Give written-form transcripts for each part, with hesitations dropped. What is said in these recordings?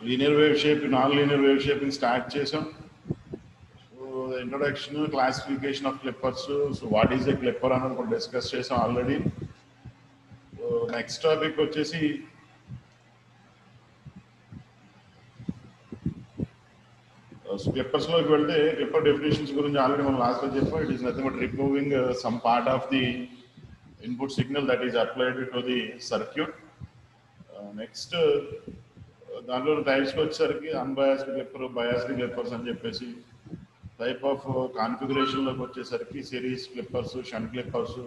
Linear wave shape, non linear wave shaping start చేసాం. So introduction, classification of clippers, so what is a clipper అనేది కూడా discuss చేసాం already. So next topic వచ్చేసి clippers లోకి వెళ్తే clipper definitions గురించి already మనం లాస్ట్ లో చెప్పాం. It is nothing but removing some part of the input signal that is applied to the circuit. Next దాంట్లో టైప్స్ వచ్చేసరికి అన్బయాస్డ్ క్లిప్పర్, బయాస్డ్ క్లిప్పర్స్ అని చెప్పేసి, టైప్ ఆఫ్ కాన్ఫిగరేషన్ లోకి వచ్చేసరికి series Clippers, shunt Clippers,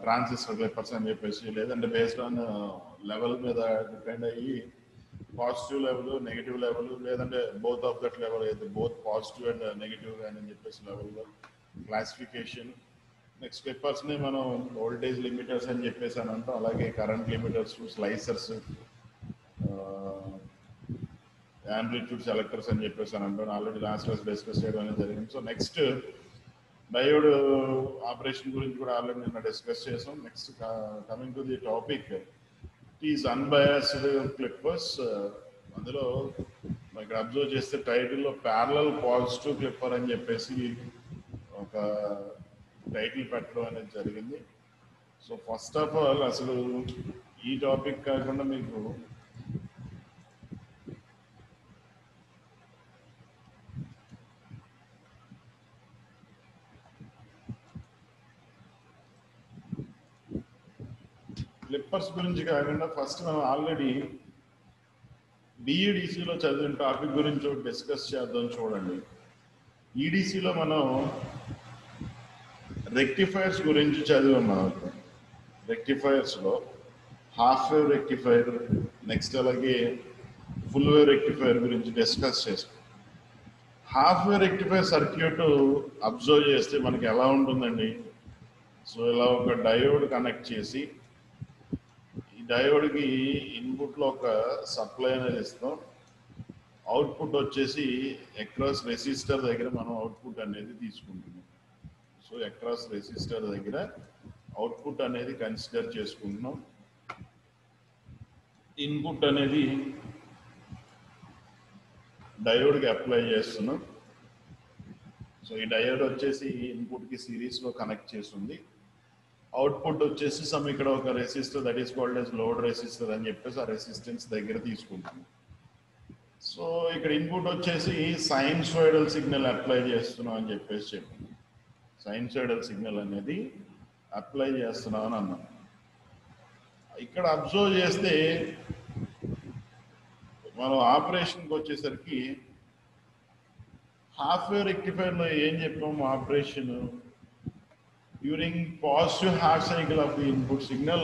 transistor Clippers అని చెప్పేసి, లేదంటే based on level మీద డిపెండ్ అయ్యి పాజిటివ్ లెవెల్, నెగిటివ్ లెవెల్, లేదంటే బోత్ ఆఫ్ దట్ లెవెల్ అయితే బోత్ పాజిటివ్ అండ్ నెగిటివ్ కానీ అని చెప్పేసి లెవెల్లో క్లాసిఫికేషన్. నెక్స్ట్ క్లిప్పర్స్ ని మనం వోల్టేజ్ లిమిటర్స్ అని చెప్పేసి అని అంటాం. అలాగే current limiters, slicers, amplitude selectors అని చెప్పేసి అని అంటాం. ఆల్రెడీ లాస్ట్ క్లాస్ డిస్కస్ చేయడం అనేది జరిగింది. సో నెక్స్ట్ డయోడ్ ఆపరేషన్ గురించి కూడా ఆల్రెడీ నిన్న డిస్కస్ చేసాం. Next coming to the topic is unbiased Clippers. అందులో ఇక్కడ అబ్జర్వ్ చేస్తే టైటిల్లో ప్యారలల్ పాజిటివ్ క్లిప్పర్ అని చెప్పేసి ఒక టైటిల్ పెట్టడం అనేది జరిగింది. సో ఫస్ట్ ఆఫ్ ఆల్ అసలు ఈ టాపిక్ కాకుండా మీకు క్లిప్పర్స్ గురించి కాకుండా ఫస్ట్ మనం ఆల్రెడీ బిఈడిసిలో చదివిన టాపిక్ గురించి డిస్కస్ చేద్దాం. చూడండి, ఈడిసిలో మనం రెక్టిఫైర్స్ గురించి చదివాం. మనకు రెక్టిఫైర్స్లో హాఫ్ వేవ్ రెక్టిఫైర్, నెక్స్ట్ అలాగే ఫుల్ వేవ్ రెక్టిఫైర్ గురించి డిస్కస్ చేసాం. Half wave rectifier circuit observe చేస్తే మనకి ఎలా ఉంటుందండి? సో ఇలా ఒక డయోడ్ కనెక్ట్ చేసి, డయోడ్కి ఇన్పుట్లో ఒక సప్లై అనేది ఇస్తాం. అవుట్పుట్ వచ్చేసి అక్రాస్ రెసిస్టర్ దగ్గర మనం అవుట్పుట్ అనేది తీసుకుంటున్నాం. సో అక్రాస్ రెసిస్టర్ దగ్గర అవుట్పుట్ అనేది కన్సిడర్ చేసుకుంటున్నాం. ఇన్పుట్ అనేది డయోడ్కి అప్లై చేస్తున్నాం. సో ఈ డయోడ్ వచ్చేసి ఇన్పుట్కి సిరీస్లో కనెక్ట్ చేస్తుంది. అవుట్పుట్ వచ్చేసి సమ్ ఇక్కడ ఒక resistor that is called S load resistor అని చెప్పేసి ఆ రెసిస్టెన్స్ దగ్గర తీసుకుంటాం. సో ఇక్కడ ఇన్పుట్ వచ్చేసి సైన్సోయిడల్ సిగ్నల్ అప్లై చేస్తున్నాం అని చెప్పేసి చెప్పింది. సైన్సోయిడల్ సిగ్నల్ అనేది అప్లై చేస్తున్నాం అని అన్నాం. ఇక్కడ అబ్జర్వ్ చేస్తే మనం ఆపరేషన్కి వచ్చేసరికి హాఫ్ వేవ్ రెక్టిఫైర్లో ఏం చెప్పాము? Operation during positive half cycle of the input signal,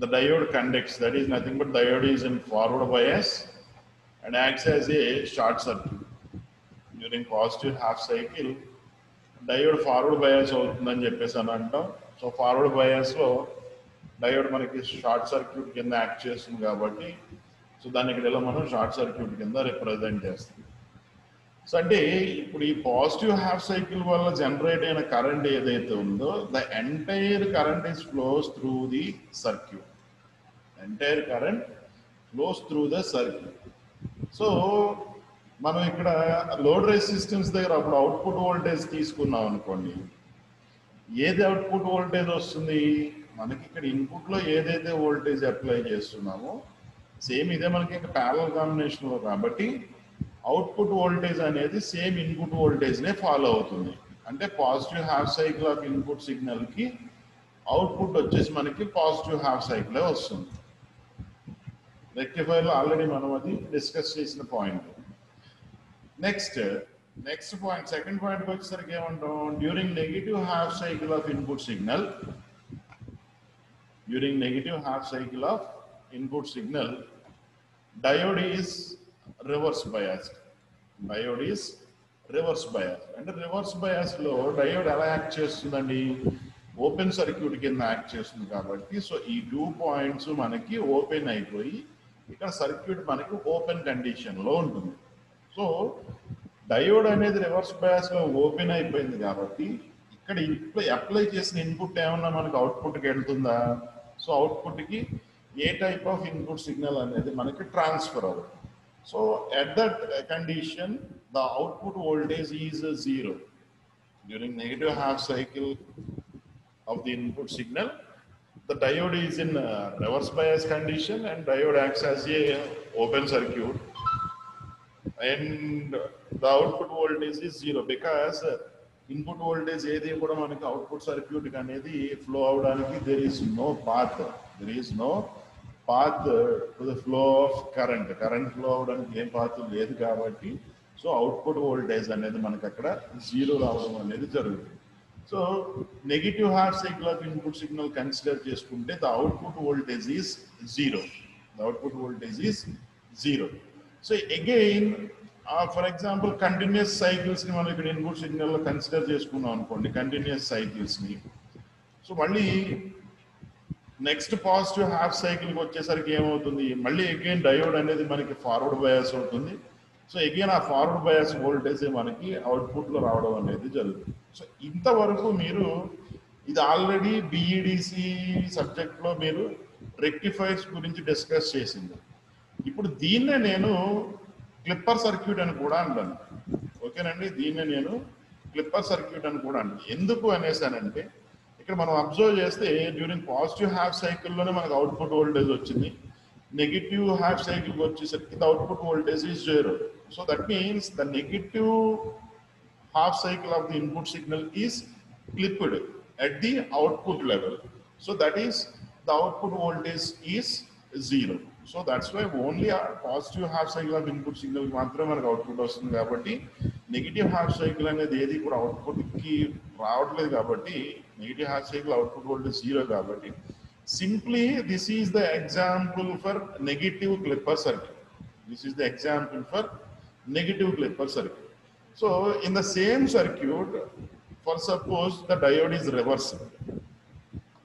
the diode conducts. That is nothing but diode is in forward bias and acts as a short circuit. During positive half cycle, diode forward bias అవుతుందని చెప్పేసి అని అంటాం. So forward బయాస్లో diode మనకి short circuit కింద act చేస్తుంది కాబట్టి, so దాన్ని ఇక్కడ ఇలా మనం షార్ట్ సర్క్యూట్ కింద రిప్రజెంట్ చేస్తాం. సో అంటే ఇప్పుడు ఈ పాజిటివ్ హాఫ్ సైకిల్ వల్ల జనరేట్ అయిన కరెంట్ ఏదైతే ఉందో, the entire current is flows through the circuit. Entire current flows through the circuit. So మనం ఇక్కడ లోడ్ రెసిస్టెన్స్ దగ్గర అప్పుడు అవుట్పుట్ వోల్టేజ్ తీసుకున్నాం అనుకోండి, ఏది అవుట్పుట్ వోల్టేజ్ వస్తుంది మనకి? ఇక్కడ ఇన్పుట్లో ఏదైతే వోల్టేజ్ అప్లై చేస్తున్నామో సేమ్ ఇదే మనకి ఇంకా ప్యారలల్ కాంబినేషన్లో కాబట్టి అవుట్పుట్ వోల్టేజ్ అనేది సేమ్ ఇన్పుట్ వోల్టేజ్నే ఫాలో అవుతుంది. అంటే positive half cycle of input సిగ్నల్కి అవుట్పుట్ వచ్చేసి మనకి పాజిటివ్ హాఫ్ సైకిలే వస్తుంది. రెక్టిఫైర్లో ఆల్రెడీ మనం అది డిస్కస్ చేసిన పాయింట్. నెక్స్ట్ పాయింట్, సెకండ్ పాయింట్కి వచ్చేసరికి ఏమంటాం? During negative half cycle of input signal, during negative half cycle of input signal, diode is reverse bias. Diode is reverse bias. అంటే రివర్స్ బయాస్లో డయోడ్ ఎలా act చేస్తుందండి? Open circuit కింద act చేస్తుంది కాబట్టి, so ఈ 2 పాయింట్స్ మనకి ఓపెన్ అయిపోయి ఇక్కడ సర్క్యూట్ మనకి ఓపెన్ కండిషన్లో ఉంటుంది. సో డయోడ్ అనేది రివర్స్ బయాస్లో ఓపెన్ అయిపోయింది కాబట్టి ఇక్కడ అప్లై చేసిన ఇన్పుట్ ఏమన్నా మనకి అవుట్పుట్కి వెళ్తుందా? సో అవుట్పుట్కి ఏ టైప్ ఆఫ్ ఇన్పుట్ సిగ్నల్ అనేది మనకి ట్రాన్స్ఫర్ అవుతుంది. So at that condition the output voltage is 0 during negative half cycle of the input signal. The diode is in reverse bias condition and diode acts as a open circuit and the output voltage is 0 because input voltage ఏది కూడా మనకి output circuit అనేది flow అవడానికి there is no path to the flow of current flow అవడానికి ఏం path లేదు కాబట్టి so output voltage అనేది మనకి అక్కడ 0 రావడం అనేది జరుగుతుంది. So negative half cycle of input signal consider చేసుకుంటే the output voltage is 0. So again for example continuous cycles ని మనం ఇక్కడ ఇన్పుట్ సిగ్నల్ లో కన్సిడర్ చేసుకున్నాం అనుకోండి, కంటిన్యూస్ సైకిల్స్ ని. సో మళ్ళీ నెక్స్ట్ పాజిటివ్ హాఫ్ సైకిల్కి వచ్చేసరికి ఏమవుతుంది, మళ్ళీ అగైన్ డయోడ్ అనేది మనకి ఫార్వర్డ్ బయాస్ అవుతుంది. సో అగైన్ ఆ ఫార్వర్డ్ బయాస్ వోల్టేజ్ మనకి అవుట్పుట్లో రావడం అనేది జరుగుతుంది. సో ఇంతవరకు మీరు ఇది ఆల్రెడీ బిఈడిసి సబ్జెక్ట్లో మీరు రెక్టిఫైర్స్ గురించి డిస్కస్ చేసింది. ఇప్పుడు దీన్నే నేను క్లిప్పర్ సర్క్యూట్ అని కూడా అంటాను. ఓకేనండి, దీన్నే నేను క్లిప్పర్ సర్క్యూట్ అని కూడా అంటాను. ఎందుకు అనేసానంటే ఇక్కడ మనం అబ్జర్వ్ చేస్తే డ్యూరింగ్ పాజిటివ్ హాఫ్ సైకిల్లోనే మనకు అవుట్పుట్ వోల్టేజ్ వచ్చింది, నెగిటివ్ హాఫ్ సైకిల్కి వచ్చేసరికి the output voltage is 0. So that means the negative half cycle of the input signal is clipped at the output level. So that is the output voltage is 0. So that's why only a positive half cycle of input signal మాత్రమే మనకు output వస్తుంది. కాబట్టి negative half cycle అనేది ఏది కూడా అవుట్పుట్కి రావట్లేదు కాబట్టి negative half cycle output voltage 0 కాబట్టి simply this is the example for negative clipper circuit. So in the same circuit, for suppose the diode is reversed.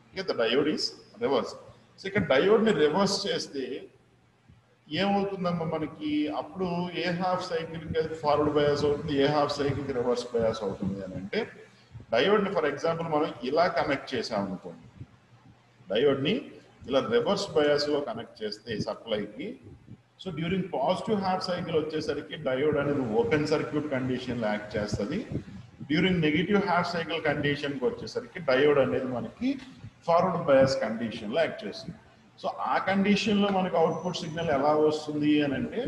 Okay, the diode is reversed. So ఇక్కడ diode ని reverse చేస్తే ఏమవుతుందమ్మా మనకి, అప్పుడు ఏ half cycle కి forward bias అవుతుంది, ఏ half cycle కి reverse bias అవుతుంది అని అంటే డయోడ్ ని ఫర్ ఎగ్జాంపుల్ మనం ఇలా కనెక్ట్ చేసాం అనుకోండి, డయోడ్ ని ఇలా రివర్స్ బయాస్ లో కనెక్ట్ చేస్తే సప్లైకి, so during positive half cycle వచ్చేసరికి డయోడ్ అనేది ఓపెన్ సర్క్యూట్ కండిషన్ లో యాక్ట్ చేస్తుంది. డ్యూరింగ్ నెగిటివ్ హాఫ్ సైకిల్ కండిషన్కి వచ్చేసరికి డయోడ్ అనేది మనకి ఫార్వర్డ్ బయాస్ కండిషన్లో యాక్ట్ చేస్తుంది. సో ఆ కండిషన్లో మనకు అవుట్పుట్ సిగ్నల్ ఎలా వస్తుంది అని అంటే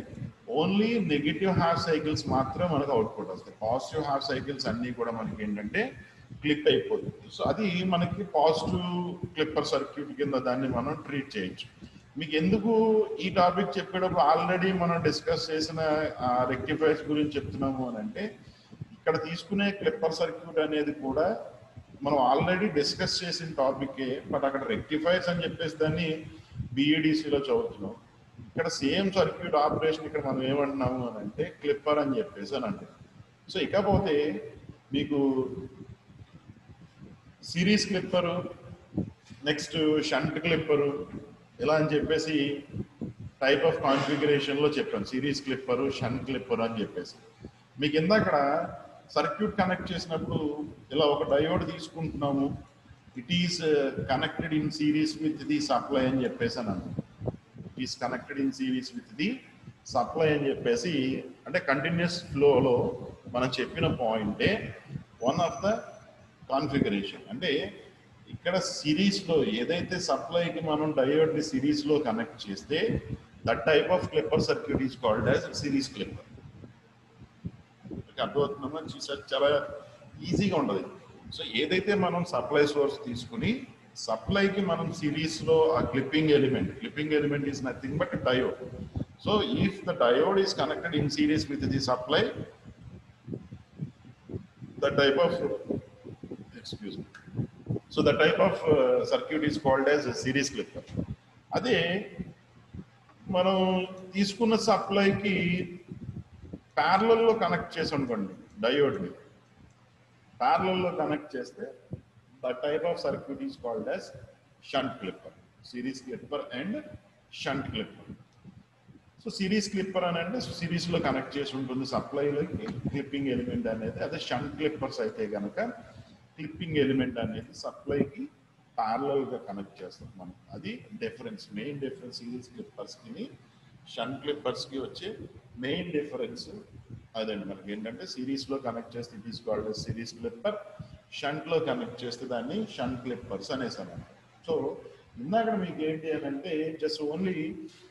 ఓన్లీ నెగిటివ్ హాఫ్ సైకిల్స్ మాత్రమే మనకు అవుట్పుట్ వస్తాయి. పాజిటివ్ హాఫ్ సైకిల్స్ అన్నీ కూడా మనకి ఏంటంటే క్లిప్ అయిపోతుంది. సో అది మనకి పాజిటివ్ క్లిప్పర్ సర్క్యూట్ కింద దాన్ని మనం ట్రీట్ చేయొచ్చు. మీకు ఎందుకు ఈ టాపిక్ చెప్పేటప్పుడు ఆల్రెడీ మనం డిస్కస్ చేసిన రెక్టిఫైర్స్ గురించి చెప్తున్నాము అని అంటే ఇక్కడ తీసుకునే క్లిప్పర్ సర్క్యూట్ అనేది కూడా మనం ఆల్రెడీ డిస్కస్ చేసిన టాపికే, బట్ అక్కడ రెక్టిఫైర్స్ అని చెప్పేసి దాన్ని బిఈడిసిలో చదువుతున్నాం. ఇక్కడ సేమ్ సర్క్యూట్ ఆపరేషన్ ఇక్కడ మనం ఏమంటున్నాము అని అంటే క్లిప్పర్ అని చెప్పేసి అని అంటాం. సో ఇకపోతే మీకు సిరీస్ క్లిప్పరు, నెక్స్ట్ షంట్ క్లిప్పరు ఇలా అని చెప్పేసి టైప్ ఆఫ్ కాన్ఫిగరేషన్లో చెప్పాను. సిరీస్ క్లిప్పరు, షంట్ క్లిప్పరు అని చెప్పేసి మీకు ఇందాక సర్క్యూట్ కనెక్ట్ చేసినప్పుడు ఇలా ఒక డయోడ్ తీసుకుంటున్నాము, it is connected in series with the supply అని చెప్పేసి అన్నాను. It is connected in series with the supply అని చెప్పేసి అంటే కంటిన్యూస్ ఫ్లోలో మనం చెప్పిన పాయింటే వన్ ఆఫ్ ద కాన్ఫిగరేషన్. అంటే ఇక్కడ సిరీస్లో ఏదైతే సప్లైకి మనం డయోడ్ని సిరీస్లో కనెక్ట్ చేస్తే that type of clipper circuit is called as series clipper. అర్థమవుతుందమ్మా? చాలా ఈజీగా ఉంటుంది. సో ఏదైతే మనం సప్లై సోర్స్ తీసుకుని సప్లైకి మనం సిరీస్లో ఆ clipping element is nothing but diode. So if the diode is connected in series with the supply, the type of circuit is called as series clipper. అదే మనం తీసుకున్న సప్లైకి ప్యారలల్లో కనెక్ట్ చేసి అనుకోండి, డయోడ్ని ప్యారలల్లో కనెక్ట్ చేస్తే the type of circuit is called as shunt clipper. Series clipper and shunt clipper. So series clipper అని అంటే సిరీస్లో connect చేసి ఉంటుంది సప్లైలోకి క్లిప్పింగ్ ఎలిమెంట్ అనేది. అదే షంట్ క్లిప్పర్స్ అయితే కనుక క్లిప్పింగ్ ఎలిమెంట్ అనేది సప్లైకి ప్యారలల్ గా కనెక్ట్ చేస్తాం మనం. అది difference, main difference series Clippers కి షంట్ క్లిప్పర్స్ కి వచ్చే మెయిన్ డిఫరెన్స్ అదండి. మనకి ఏంటంటే సిరీస్ లో కనెక్ట్ చేస్తే it is called series clipper, shunt లో కనెక్ట్ చేస్తే దాన్ని షంట్ క్లిప్పర్స్ అనేసాను. సో ఇందాక మీకు ఏంటి అని అంటే just only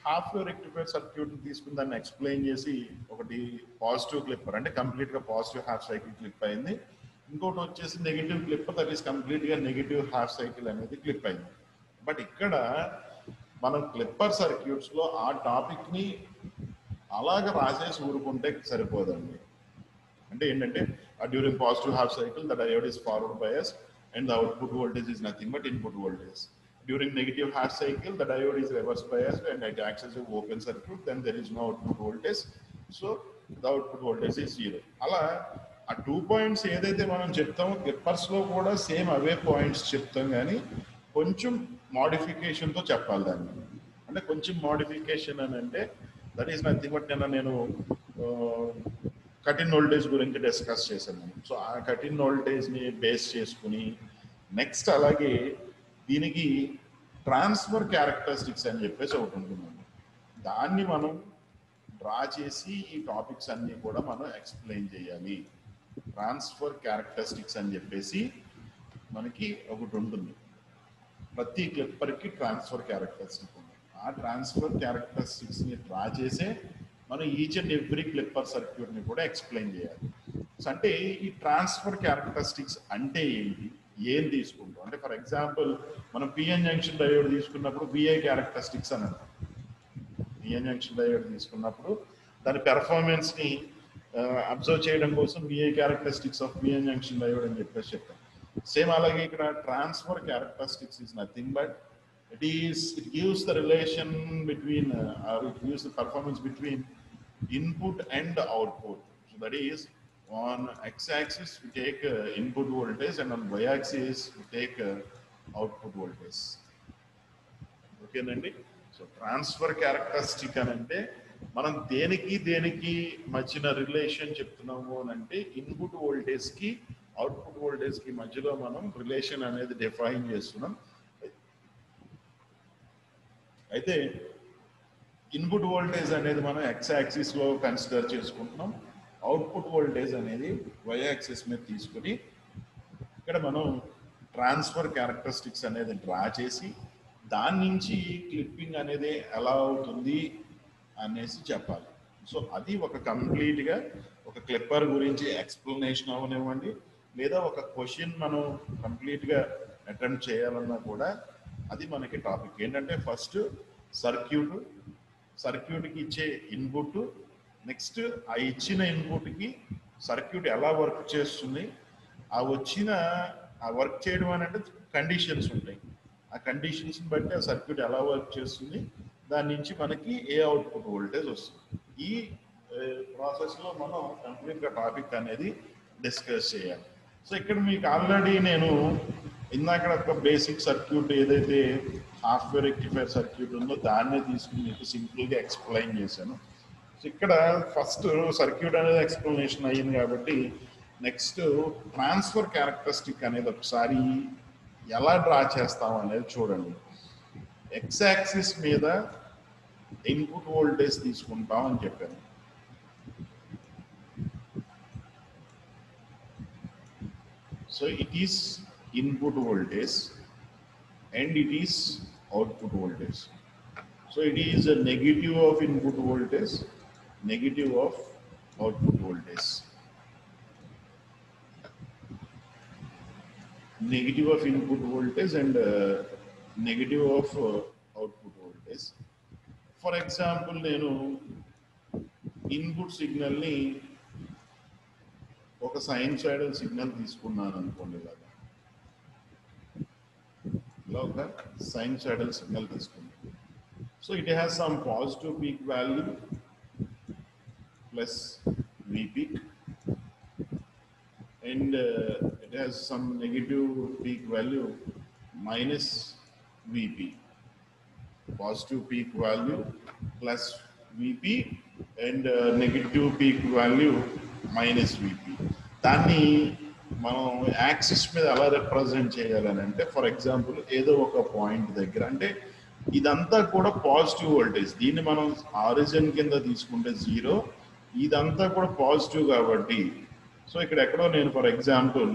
half wave rectifier circuit తీసుకుని దాన్ని ఎక్స్ప్లెయిన్ చేసి, ఒకటి పాజిటివ్ క్లిప్పర్ అంటే కంప్లీట్ గా పాజిటివ్ హాఫ్ సైకిల్ క్లిప్ అయింది, ఇంకోటి వచ్చేసి negative clip, that is complete గా నెగిటివ్ హాఫ్ సైకిల్ అనేది క్లిప్ అయింది. బట్ ఇక్కడ మనం క్లిప్పర్ సర్క్యూట్స్ లో ఆ టాపిక్ ని అలాగ రాసేసి ఊరుకుంటే సరిపోదండి. అంటే ఏంటంటే during positive half cycle the diode is forward bias and the output voltage is nothing but input voltage. During negative half cycle, the diode is reverse biased and it acts as an open circuit, then there is no output voltage. So the output voltage is zero. అలా ఆ 2 points ఏదైతే మనం చెప్తామో Clippers లో కూడా same అవే points చెప్తాం, కానీ కొంచెం మోడిఫికేషన్తో చెప్పాలి దాన్ని. అంటే కొంచెం మోడిఫికేషన్ అని అంటే దట్ ఈస్ నథింగ్ బట్ నేను కట్ ఇన్ వోల్టేజ్ గురించి డిస్కస్ చేశాను. సో ఆ కట్ ఇన్ వోల్టేజ్ని బేస్ చేసుకుని నెక్స్ట్ అలాగే దీనికి ట్రాన్స్ఫర్ క్యారెక్టరిస్టిక్స్ అని చెప్పేసి ఒకటి ఉంటుందండి. దాన్ని మనం డ్రా చేసి ఈ టాపిక్స్ అన్ని కూడా మనం ఎక్స్ప్లెయిన్ చేయాలి. ట్రాన్స్ఫర్ క్యారెక్టరిస్టిక్స్ అని చెప్పేసి మనకి ఒకటి ఉంటుంది. ప్రతి క్లిప్పర్కి ట్రాన్స్ఫర్ క్యారెక్టరిస్టిక్ ఉంది. ఆ ట్రాన్స్ఫర్ క్యారెక్టరిస్టిక్స్ని డ్రా చేసే మనం ఈచ్ అండ్ ఎవ్రీ క్లిప్పర్ సర్క్యూట్ని కూడా ఎక్స్ప్లెయిన్ చేయాలి. అంటే ఈ ట్రాన్స్ఫర్ క్యారెక్టరిస్టిక్స్ అంటే ఏంటి, ఏం తీసుకుంటాం అంటే ఫర్ ఎగ్జాంపుల్ మనం పిఎన్ జంక్షన్ డయోడ్ తీసుకున్నప్పుడు విఐ క్యారెక్టరిస్టిక్స్ అని అంటాం. పిఎన్ జంక్షన్ డయోడ్ తీసుకున్నప్పుడు దాని పెర్ఫార్మెన్స్ ని అబ్జర్వ్ చేయడం కోసం VI characteristics of PN junction diode అని చెప్పేసి చెప్తాం. సేమ్ అలాగే ఇక్కడ transfer characteristics is nothing but it gives the relation between or it gives the performance between input and output. So that is, on x-axis we take input voltage and on y-axis we take output voltage. Okay nandi. So transfer characteristic anante మనం దేనికి మధ్యన relation చెప్తున్నాము అని అంటే input voltage కి output voltage కి మధ్యలో మనం రిలేషన్ అనేది డిఫైన్ చేస్తున్నాం. అయితే ఇన్పుట్ వోల్టేజ్ అనేది మనం ఎక్స్ యాక్సిస్ లో కన్సిడర్ చేసుకుంటున్నాం, అవుట్పుట్ వోల్టేజ్ అనేది వై యాక్సిస్ మీద తీసుకుని ఇక్కడ మనం ట్రాన్స్ఫర్ క్యారెక్టరిస్టిక్స్ అనేది డ్రా చేసి దాని నుంచి క్లిప్పింగ్ అనేది ఎలా అవుతుంది అనేసి చెప్పాలి. సో అది ఒక కంప్లీట్గా ఒక క్లిప్పర్ గురించి ఎక్స్ప్లెనేషన్ అవనివ్వండి, లేదా ఒక క్వశ్చన్ మనం కంప్లీట్గా అటెంప్ట్ చేయాలన్నా కూడా అది మనకి టాపిక్. ఏంటంటే ఫస్ట్ సర్క్యూట్కి ఇచ్చే ఇన్పుట్, నెక్స్ట్ ఆ ఇచ్చిన ఇన్పుట్కి సర్క్యూట్ ఎలా వర్క్ చేస్తుంది, ఆ వర్క్ చేయడం అని అంటే కండిషన్స్ ఉంటాయి, ఆ కండిషన్స్ని బట్టి ఆ సర్క్యూట్ ఎలా వర్క్ చేస్తుంది, దాని నుంచి మనకి ఏ అవుట్పుట్ వోల్టేజ్ వస్తుంది. ఈ ప్రాసెస్లో మనం కంప్లీట్గా టాపిక్ అనేది డిస్కస్ చేయాలి. సో ఇక్కడ మీకు ఆల్రెడీ నేను ఇందాక ఒక బేసిక్ సర్క్యూట్ ఏదైతే హాఫ్ వేవ్ రెక్టిఫైర్ సర్క్యూట్ ఉందో దాన్నే తీసుకుని మీకు సింపుల్గా ఎక్స్ప్లెయిన్ చేశాను. సో ఇక్కడ ఫస్ట్ సర్క్యూట్ అనేది ఎక్స్ప్లెనేషన్ అయ్యింది కాబట్టి నెక్స్ట్ ట్రాన్స్ఫర్ క్యారెక్టరిస్టిక్ అనేది ఒకసారి ఎలా డ్రా చేస్తాం అనేది చూడండి. ఎక్స్ యాక్సిస్ మీద ఇన్పుట్ వోల్టేజ్ తీసుకుంటాం అని చెప్పాను. So it is input voltage and it is output voltage. So it is a negative of input voltage, negative of output voltage. Negative of input voltage and negative of output voltage. For example, నేను input సిగ్నల్ని ఒక sinusoidal signal తీసుకున్నాను అనుకోండి, ఇలా ఒక sinusoidal signal తీసుకున్నాను. So it has some positive peak value plus V peak and it has some negative peak value minus VP. Positive peak value plus VP and negative peak value minus VP. దాన్ని మనం axis మీద ఎలా represent చేయాలని అంటే, for example ఏదో ఒక point దగ్గర, అంటే ఇదంతా కూడా పాజిటివ్ వోల్టేజ్, దీన్ని మనం ఆరిజిన్ కింద తీసుకుంటే 0, ఇదంతా కూడా పాజిటివ్ కాబట్టి, సో ఇక్కడ ఎక్కడో నేను for example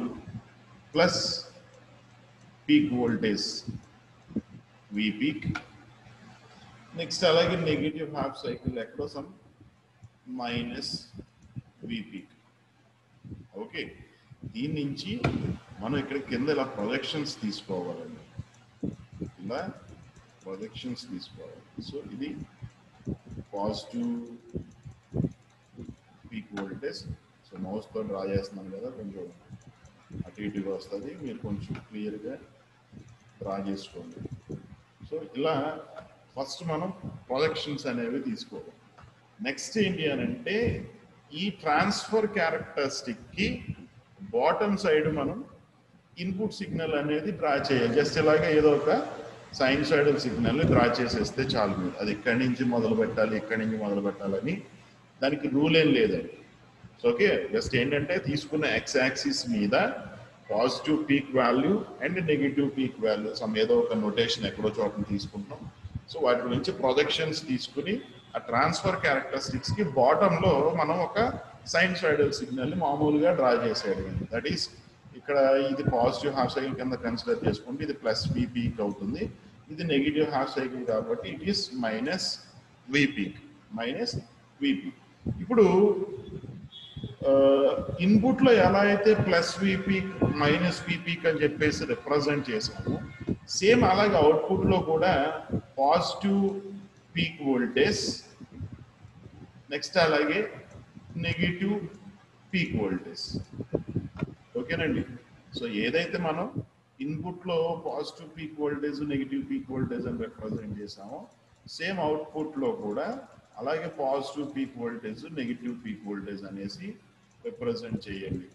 plus peak voltage V peak, next అలాగే నెగిటివ్ హాఫ్ సైకిల్ ఎక్కడో some minus V peak. Okay, దీని నుంచి మనం ఇక్కడ కింద ఇలా ప్రొజెక్షన్స్ తీసుకోవాలండి, ఇలా ప్రొజెక్షన్స్ తీసుకోవాలి. సో ఇది పాజిటివ్ పీక్ వోల్టేజ్. సో మౌస్తో డ్రా చేస్తున్నాను కదా, కొంచెం అటు ఇటుగా వస్తుంది, మీరు కొంచెం క్లియర్గా డ్రా చేసుకోండి. సో ఇలా ఫస్ట్ మనం ప్రొజెక్షన్స్ అనేవి తీసుకోవాలి. నెక్స్ట్ ఏంటి అని అంటే, ఈ ట్రాన్స్ఫర్ క్యారెక్టరిస్టిక్కి బాటమ్ సైడ్ మనం ఇన్పుట్ సిగ్నల్ అనేది డ్రా చేయాలి. జస్ట్ ఇలాగే ఏదో ఒక సైన్సాయిడల్ సిగ్నల్ని డ్రా చేసేస్తే చాలు. మీరు అది ఇక్కడి నుంచి మొదలు పెట్టాలి, ఇక్కడి నుంచి మొదలు పెట్టాలని దానికి రూల్ ఏం లేదండి. సో ఓకే, జస్ట్ ఏంటంటే తీసుకున్న ఎక్స్ యాక్సిస్ మీద positive peak value and negative peak value some ఏదో ఒక నోటేషన్ ఎక్కడో చోటని తీసుకుంటున్నాం. సో వాటి నుంచి ప్రొజెక్షన్స్ తీసుకుని ఆ ట్రాన్స్ఫర్ క్యారెక్టరిస్టిక్స్కి బాటంలో మనం ఒక సైన్సాయిడల్ సిగ్నల్ని మామూలుగా డ్రా చేసేయడం. దట్ ఈస్ ఇక్కడ ఇది పాజిటివ్ హాఫ్ సైకిల్ కింద కన్సిడర్ చేసుకుంటే ఇది ప్లస్ వి పీక్ అవుతుంది, ఇది నెగిటివ్ హాఫ్ సైకిల్ కాబట్టి it is minus V peak, minus V peak. ఇప్పుడు ఇన్పుట్లో ఎలా అయితే plus V peak minus V peak అని చెప్పేసి రిప్రజెంట్ చేసాము, సేమ్ అలాగే అవుట్పుట్లో కూడా పాజిటివ్ పీక్ వోల్టేజ్, నెక్స్ట్ అలాగే నెగిటివ్ పీక్ వోల్టేజ్. ఓకేనండి. సో ఏదైతే మనం ఇన్పుట్లో positive peak voltage negative peak voltage అని రిప్రజెంట్ చేసామో, సేమ్ అవుట్పుట్లో కూడా అలాగే positive peak voltage negative peak voltage అనేసి రిప్రజెంట్ చేయండి.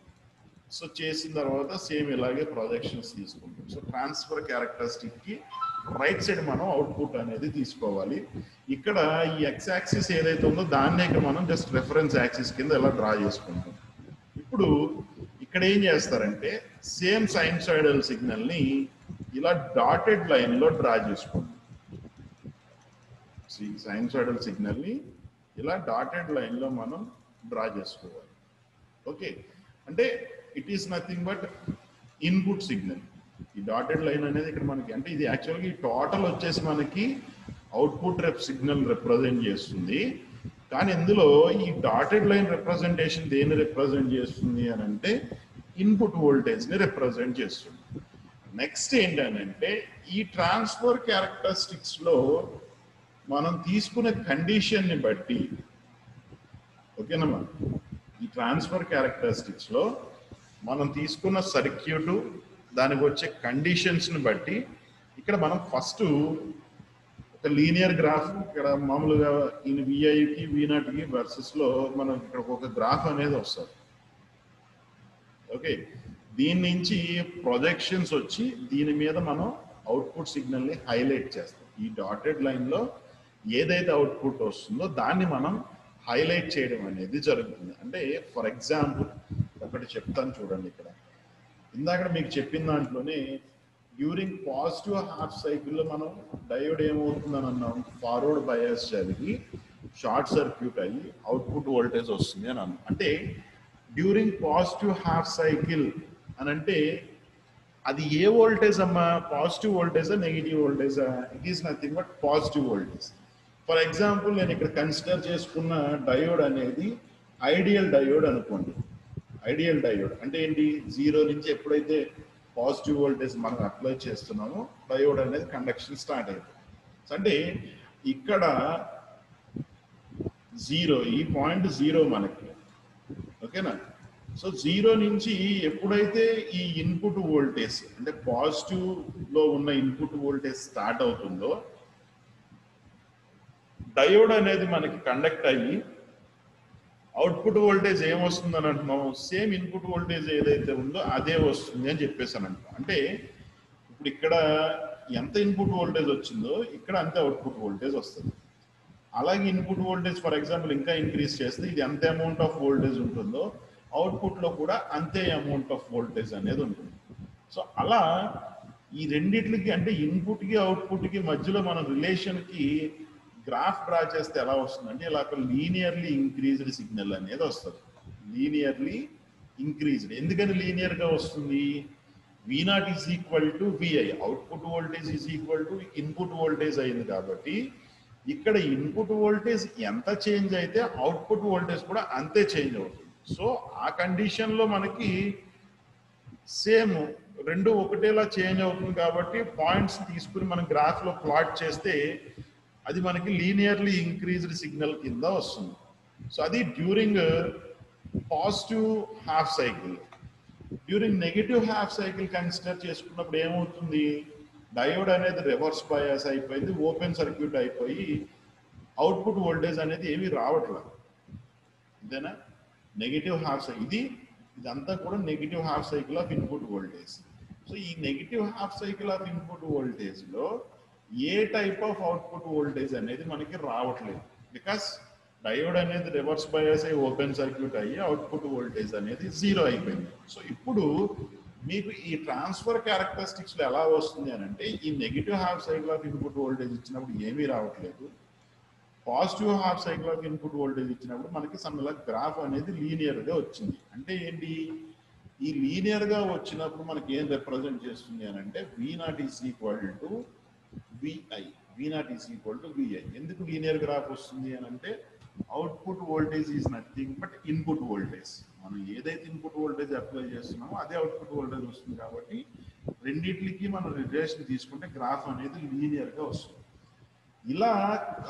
సో చేసిన తర్వాత సేమ్ ఇలాగే ప్రొజెక్షన్స్ తీసుకుంటాం. సో ట్రాన్స్ఫర్ క్యారెక్టరిస్టిక్కి రైట్ సైడ్ మనం అవుట్పుట్ అనేది తీసుకోవాలి. ఇక్కడ ఈ ఎక్స్ యాక్సిస్ ఏదైతే ఉందో దాన్ని ఇక్కడ మనం జస్ట్ రెఫరెన్స్ యాక్సిస్ కింద ఇలా డ్రా చేసుకుంటాం. ఇప్పుడు ఇక్కడ ఏం చేస్తారంటే సేమ్ సైన్సాయిడల్ సిగ్నల్ని ఇలా డాటెడ్ లైన్లో డ్రా చేసుకుంటాం. సైన్సాయిడల్ సిగ్నల్ని ఇలా డాటెడ్ లైన్లో మనం డ్రా చేసుకోవాలి. ఓకే, అంటే it is nothing but input signal. ఈ డాటెడ్ లైన్ అనేది ఇక్కడ మనకి, అంటే ఇది యాక్చువల్గా ఈ టోటల్ వచ్చేసి మనకి అవుట్పుట్ సిగ్నల్ రిప్రజెంట్ చేస్తుంది. కానీ ఇందులో ఈ డాటెడ్ లైన్ రిప్రజెంటేషన్ దేన్ని రిప్రజెంట్ చేస్తుంది అని అంటే ఇన్పుట్ వోల్టేజ్ని రిప్రజెంట్ చేస్తుంది. నెక్స్ట్ ఏంటంటే ఈ ట్రాన్స్ఫర్ క్యారెక్టరిస్టిక్స్లో మనం తీసుకునే కండిషన్ని బట్టి, ఓకేనమ్మా, ఈ ట్రాన్స్ఫర్ క్యారెక్టరిస్టిక్స్లో మనం తీసుకున్న సర్క్యూటు దానికి వచ్చే కండిషన్స్ని బట్టి ఇక్కడ మనం ఫస్ట్ ఒక లీనియర్ గ్రాఫ్, ఇక్కడ మామూలుగా ఈ విఐకి V0కి వర్సెస్లో మనం ఇక్కడ ఒక గ్రాఫ్ అనేది వస్తుంది. ఓకే, దీని నుంచి ప్రొజెక్షన్స్ వచ్చి దీని మీద మనం అవుట్పుట్ సిగ్నల్ని హైలైట్ చేస్తాం. ఈ డాటెడ్ లైన్లో ఏదైతే అవుట్పుట్ వస్తుందో దాన్ని మనం హైలైట్ చేయడం అనేది జరుగుతుంది. అంటే ఫర్ ఎగ్జాంపుల్ ఒకటి చెప్తాను చూడండి. ఇక్కడ ఇందాక మీకు చెప్పిన దాంట్లోనే డ్యూరింగ్ పాజిటివ్ హాఫ్ సైకిల్లో మనం డయోడ్ ఏమవుతుందని అన్నాం, ఫార్వర్డ్ బయాస్ జరిగి షార్ట్ సర్క్యూట్ అయ్యి అవుట్పుట్ వోల్టేజ్ వస్తుంది అని అన్నాం. అంటే డ్యూరింగ్ పాజిటివ్ హాఫ్ సైకిల్ అని అంటే అది ఏ వోల్టేజ్ అమ్మా, పాజిటివ్ వోల్టేజా నెగిటివ్ వోల్టేజా? It is nothing but positive voltage. For example నేను ఇక్కడ కన్సిడర్ చేసుకున్న డయోడ్ అనేది ఐడియల్ డయోడ్ అనుకోండి. ఐడియల్ డయోడ్ అంటే ఏంటి, 0 నుంచి ఎప్పుడైతే పాజిటివ్ వోల్టేజ్ మనం అప్లై చేస్తున్నామో డయోడ్ అనేది కండక్షన్ స్టార్ట్ అవుతుంది. అంటే ఇక్కడ 0, ఈ పాయింట్ 0 మనకి, ఓకేనా. సో 0 నుంచి ఎప్పుడైతే ఈ ఇన్పుట్ వోల్టేజ్ అంటే పాజిటివ్లో ఉన్న ఇన్పుట్ వోల్టేజ్ స్టార్ట్ అవుతుందో డయోడ్ అనేది మనకి కండక్ట్ అయ్యి అవుట్పుట్ వోల్టేజ్ ఏమొస్తుందని అంటున్నాం, సేమ్ ఇన్పుట్ వోల్టేజ్ ఏదైతే ఉందో అదే వస్తుంది అని చెప్పేసాను అంటున్నాం. అంటే ఇప్పుడు ఇక్కడ ఎంత ఇన్పుట్ వోల్టేజ్ వచ్చిందో ఇక్కడ అంతే అవుట్పుట్ వోల్టేజ్ వస్తుంది. అలాగే ఇన్పుట్ వోల్టేజ్ ఫర్ ఎగ్జాంపుల్ ఇంకా ఇంక్రీజ్ చేస్తే ఇది ఎంత అమౌంట్ ఆఫ్ వోల్టేజ్ ఉంటుందో అవుట్పుట్లో కూడా అంతే అమౌంట్ ఆఫ్ వోల్టేజ్ అనేది ఉంటుంది. సో అలా ఈ రెండిట్లకి అంటే ఇన్పుట్కి అవుట్పుట్కి మధ్యలో మనం రిలేషన్కి గ్రాఫ్ డ్రా చేస్తే ఎలా వస్తుందంటే ఇలా ఒక లీనియర్లీ ఇంక్రీజ్డ్ సిగ్నల్ అనేది వస్తుంది. లీనియర్లీ ఇంక్రీజ్డ్ ఎందుకని లీనియర్గా వస్తుంది? V0 is equal to VI, output voltage is equal to input voltage అయింది కాబట్టి ఇక్కడ ఇన్పుట్ వోల్టేజ్ ఎంత చేంజ్ అయితే అవుట్పుట్ వోల్టేజ్ కూడా అంతే చేంజ్ అవుతుంది. సో ఆ కండిషన్లో మనకి సేమ్ రెండు ఒకటేలా చేంజ్ అవుతుంది కాబట్టి పాయింట్స్ తీసుకుని మనం గ్రాఫ్లో ప్లాట్ చేస్తే అది మనకి లీనియర్లీ ఇంక్రీజ్డ్ సిగ్నల్ కింద వస్తుంది. సో అది during positive half cycle. During negative half cycle consider చేసుకున్నప్పుడు ఏమవుతుంది? డయోడ్ అనేది రివర్స్ బయాస్ అయిపోయింది, ఓపెన్ సర్క్యూట్ అయిపోయి అవుట్పుట్ వోల్టేజ్ అనేది ఏమీ రావట్లేదు. అంతేనా? నెగిటివ్ హాఫ్ సైకిల్ ఇదంతా కూడా negative half cycle of input voltage. So ఈ negative half cycle of input వోల్టేజ్లో ఏ టైప్ ఆఫ్ అవుట్పుట్ వోల్టేజ్ అనేది మనకి రావట్లేదు. బికాస్ డయోడ్ అనేది రివర్స్ బయాస్ అయ్యి ఓపెన్ సర్క్యూట్ అయ్యి అవుట్పుట్ వోల్టేజ్ అనేది 0 అయిపోయింది. సో ఇప్పుడు మీకు ఈ ట్రాన్స్ఫర్ క్యారెక్టరిస్టిక్స్లో ఎలా వస్తుంది అని అంటే ఈ negative half cycle of input voltage ఇచ్చినప్పుడు ఏమీ రావట్లేదు, positive half cycle of input voltage ఇచ్చినప్పుడు మనకి సమ్లా గ్రాఫ్ అనేది లీనియర్గా వచ్చింది. అంటే ఏంటి? ఈ లీనియర్గా వచ్చినప్పుడు మనకి ఏం రిప్రజెంట్ చేస్తుంది అని అంటే V0 is equal to VI, V0 is equal to VI. ఎందుకు లీనియర్ గ్రాఫ్ వస్తుంది అని అంటే output voltage is nothing but input voltage. మనం ఏదైతే ఇన్పుట్ వోల్టేజ్ అప్లై చేస్తున్నామో అదే అవుట్పుట్ వోల్టేజ్ వస్తుంది కాబట్టి రెండింటికి మనం రిలేషన్ తీసుకుంటే గ్రాఫ్ అనేది లీనియర్గా వస్తుంది. ఇలా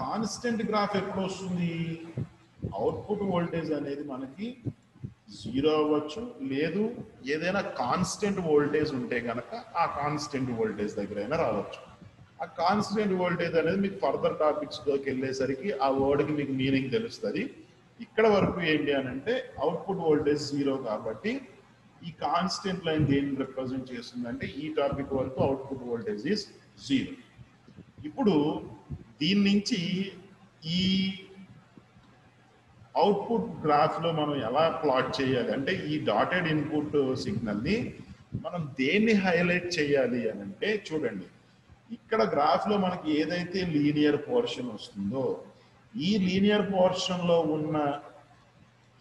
కాన్స్టెంట్ గ్రాఫ్ ఎప్పుడు వస్తుంది? అవుట్పుట్ వోల్టేజ్ అనేది మనకి 0 అవ్వచ్చు, లేదు ఏదైనా కాన్స్టెంట్ వోల్టేజ్ ఉంటే కనుక ఆ కాన్స్టెంట్ వోల్టేజ్ దగ్గరైనా రావచ్చు. ఆ కాన్స్టెంట్ వోల్టేజ్ అనేది మీకు ఫర్దర్ టాపిక్స్లోకి వెళ్ళేసరికి ఆ వర్డ్కి మీకు మీనింగ్ తెలుస్తుంది. ఇక్కడ వరకు ఏంటి అని అంటే అవుట్పుట్ వోల్టేజ్ 0 కాబట్టి ఈ కాన్స్టెంట్ లైన్ దేన్ని రిప్రజెంట్ చేస్తుందంటే ఈ టాపిక్ వరకు అవుట్పుట్ వోల్టేజ్ ఈజ్ 0. ఇప్పుడు దీని నుంచి ఈ అవుట్పుట్ గ్రాఫ్లో మనం ఎలా ప్లాట్ చేయాలి అంటే ఈ డాటెడ్ ఇన్పుట్ సిగ్నల్ని మనం దేన్ని హైలైట్ చేయాలి అని అంటే చూడండి, ఇక్కడ గ్రాఫ్లో మనకి ఏదైతే లీనియర్ పోర్షన్ వస్తుందో ఈ లీనియర్ పోర్షన్లో ఉన్న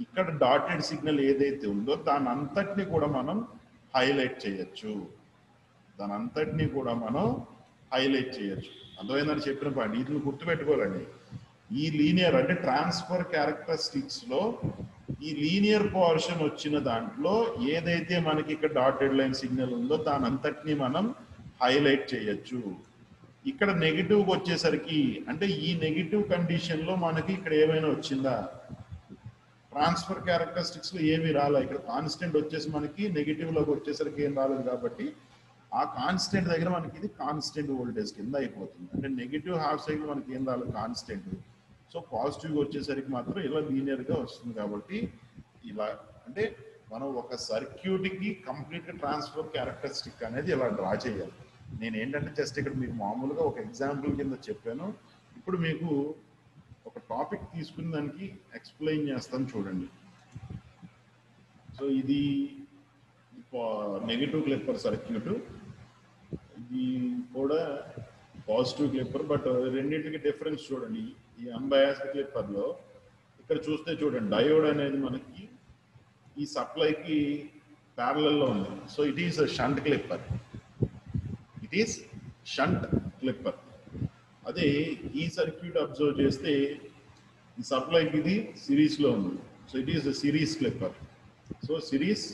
ఇక్కడ డాటెడ్ సిగ్నల్ ఏదైతే ఉందో దాని అంతటిని కూడా మనం హైలైట్ చేయొచ్చు. దాని అంతటిని కూడా మనం హైలైట్ చేయొచ్చు. అర్థమైందని చెప్పిన పాయింట్ వీటిని గుర్తుపెట్టుకోవాలండి. ఈ లీనియర్ అంటే ట్రాన్స్ఫర్ క్యారెక్టరిస్టిక్స్లో ఈ లీనియర్ పోర్షన్ వచ్చిన దాంట్లో ఏదైతే మనకి ఇక్కడ డాటెడ్ లైన్ సిగ్నల్ ఉందో దాని అంతటిని మనం హైలైట్ చేయొచ్చు. ఇక్కడ నెగిటివ్కి వచ్చేసరికి అంటే ఈ నెగిటివ్ కండిషన్లో మనకి ఇక్కడ ఏమైనా వచ్చిందా? ట్రాన్స్ఫర్ క్యారెక్టరిస్టిక్స్లో ఏమీ రాలే. ఇక్కడ కాన్స్టెంట్ వచ్చేసి మనకి నెగిటివ్లోకి వచ్చేసరికి ఏం రాలేదు కాబట్టి ఆ కాన్స్టెంట్ దగ్గర మనకి ఇది కాన్స్టెంట్ వోల్టేజ్ కింద అయిపోతుంది. అంటే నెగిటివ్ హాఫ్ సైకిల్ మనకి ఏం రాలేదు కాన్స్టెంట్. సో పాజిటివ్గా వచ్చేసరికి మాత్రం ఇలా లీనియర్గా వస్తుంది. కాబట్టి ఇలా అంటే మనం ఒక సర్క్యూట్కి కంప్లీట్గా ట్రాన్స్ఫర్ క్యారెక్టరిస్టిక్ అనేది ఇలా డ్రా చేయాలి. నేను ఏంటంటే జస్ట్ ఇక్కడ మీకు మామూలుగా ఒక ఎగ్జాంపుల్ కింద చెప్పాను. ఇప్పుడు మీకు ఒక టాపిక్ తీసుకుని దానికి ఎక్స్ప్లెయిన్ చేస్తాను చూడండి. సో ఇది నెగిటివ్ క్లిప్పర్ సర్క్యూట్, ఇది కూడా పాజిటివ్ క్లిప్పర్. బట్ రెండింటికి డిఫరెన్స్ చూడండి. ఈ అన్బయాస్డ్ క్లిప్పర్లో ఇక్కడ చూస్తే చూడండి డయోడ్ అనేది మనకి ఈ సప్లైకి ప్యారలల్లో ఉంది. So it is shunt clipper, it is shunt clipper. అదే ఈ సర్క్యూట్ అబ్జర్వ్ చేస్తే ఈ సప్లైకి ఇది సిరీస్లో ఉంది. So it is series clipper. So series